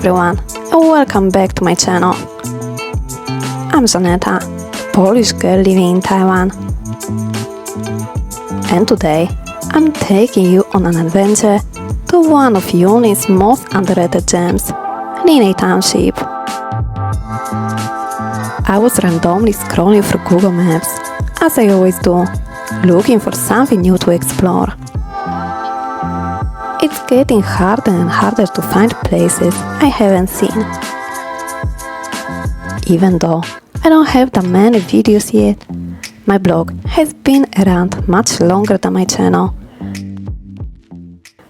everyone, and welcome back to my channel. I'm Żaneta, Polish girl living in Taiwan. And today, I'm taking you on an adventure to one of Yunlin's most underrated gems, Linnei Township. I was randomly scrolling through Google Maps, as I always do, looking for something new to explore. It's getting harder and harder to find places I haven't seen. Even though I don't have that many videos yet, my blog has been around much longer than my channel.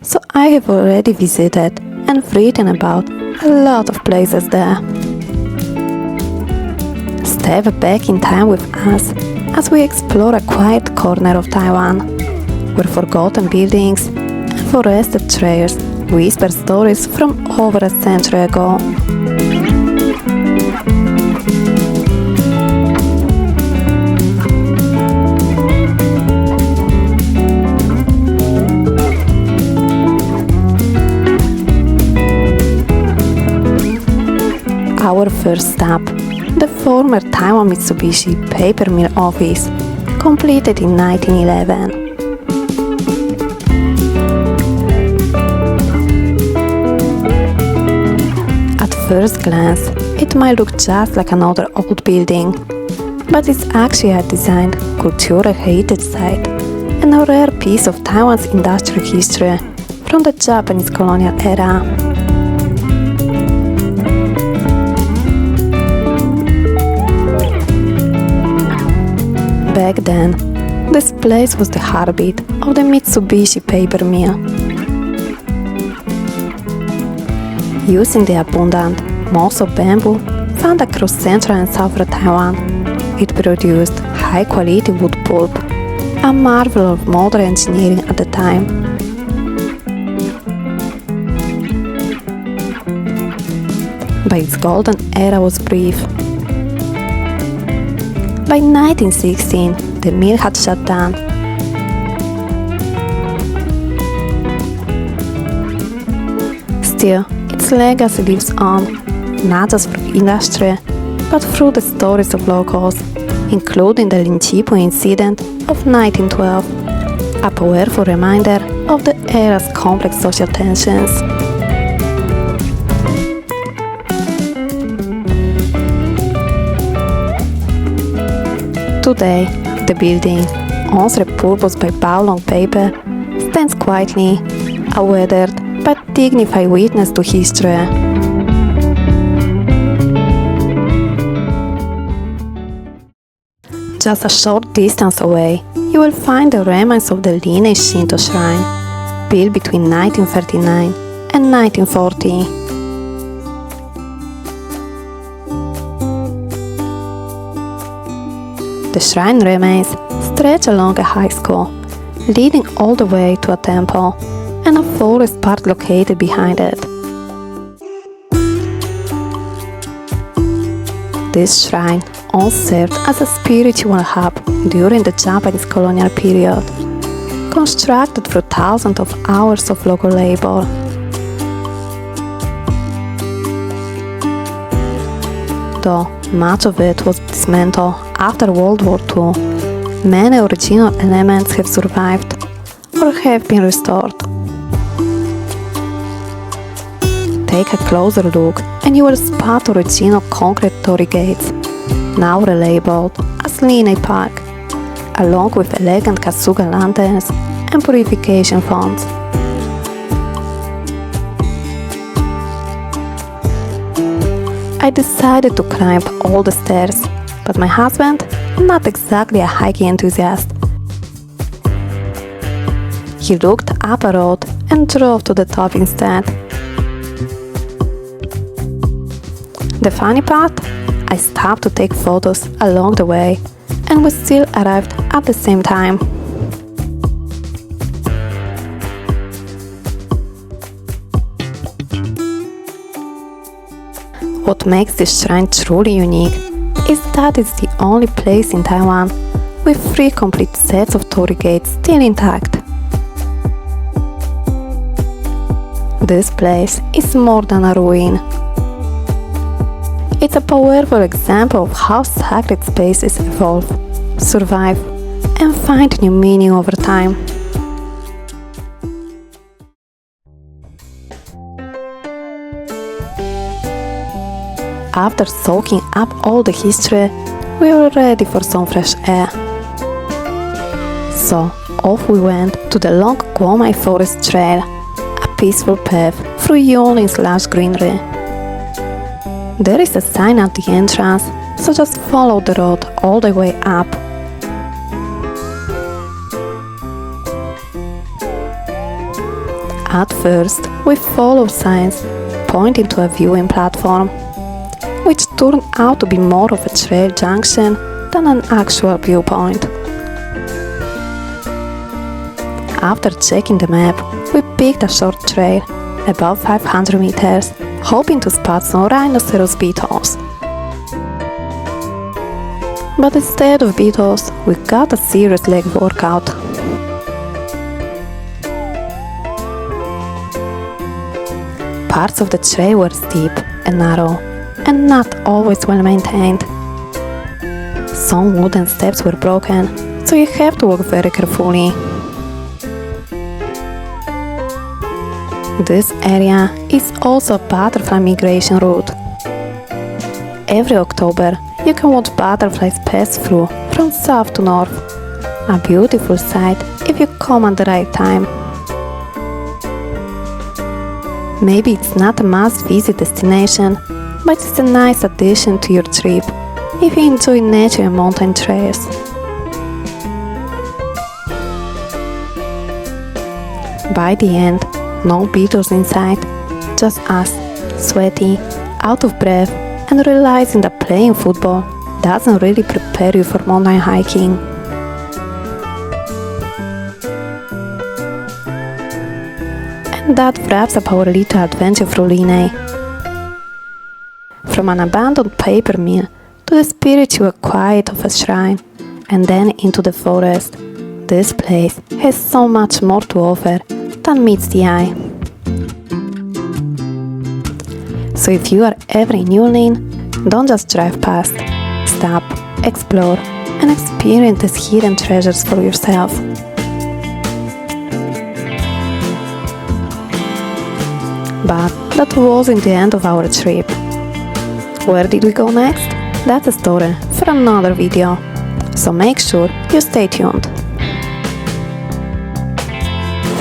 So I have already visited and written about a lot of places there. Step back in time with us as we explore a quiet corner of Taiwan, where forgotten buildings and forested trails whisper stories from over a century ago. Our first stop, the former Taiwan Mitsubishi paper mill office, completed in 1911. At first glance, it might look just like another old building, but it's actually a designed cultural heritage site and a rare piece of Taiwan's industrial history from the Japanese colonial era. Back then, this place was the heartbeat of the Mitsubishi paper mill. Using the abundant moss of bamboo found across central and southern Taiwan, it produced high-quality wood pulp, a marvel of modern engineering at the time. But its golden era was brief. By 1916, the mill had shut down. Still, its legacy lives on, not just through industry, but through the stories of locals, including the Linnei incident of 1912, a powerful reminder of the era's complex social tensions. Today, the building, once repurposed by Baolong Paper, stands quietly, a weathered but dignified witness to history. Just a short distance away, you will find the remains of the Linnei Shinto Shrine, built between 1939 and 1940. The shrine remains stretch along a high school, leading all the way to a temple and a forest park located behind it. This shrine also served as a spiritual hub during the Japanese colonial period, constructed through thousands of hours of local labor. Though much of it was dismantled after World War II, many original elements have survived or have been restored. Take a closer look and you will spot original concrete torii gates, now relabeled as Linnei Park, along with elegant kasuga lanterns and purification fonts. I decided to climb all the stairs, but my husband, not exactly a hiking enthusiast. He looked up a road and drove to the top instead. The funny part? I stopped to take photos along the way, and we still arrived at the same time. What makes this shrine truly unique is that it's the only place in Taiwan with 3 complete sets of torii gates still intact. This place is more than a ruin. It's a powerful example of how sacred spaces evolve, survive, and find new meaning over time. After soaking up all the history, we were ready for some fresh air. So, off we went to the long Guami forest trail, a peaceful path through Yunlin's lush greenery. There is a sign at the entrance, so just follow the road all the way up. At first, we followed signs pointing to a viewing platform, which turned out to be more of a trail junction than an actual viewpoint. After checking the map, we picked a short trail, about 500 meters, hoping to spot some rhinoceros beetles. But instead of beetles, we got a serious leg workout. Parts of the trail were steep and narrow, and not always well maintained. Some wooden steps were broken, so you have to walk very carefully. This area is also a butterfly migration route. Every October, you can watch butterflies pass through from south to north. A beautiful sight if you come at the right time. Maybe it's not a must-visit destination, but it's a nice addition to your trip if you enjoy nature and mountain trails. By the end, no beetles in sight, just us, sweaty, out of breath, and realizing that playing football doesn't really prepare you for mountain hiking. And that wraps up our little adventure through Linnei. From an abandoned paper mill to the spiritual quiet of a shrine, and then into the forest, this place has so much more to offer than meets the eye. So if you are ever in Yunlin, don't just drive past. Stop, explore, and experience these hidden treasures for yourself. But that wasn't the end of our trip. Where did we go next? That's a story for another video, so make sure you stay tuned.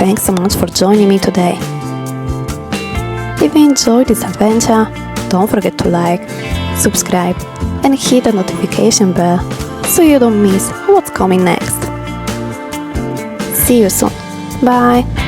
Thanks so much for joining me today. If you enjoyed this adventure, don't forget to like, subscribe, and hit the notification bell so you don't miss what's coming next. See you soon. Bye!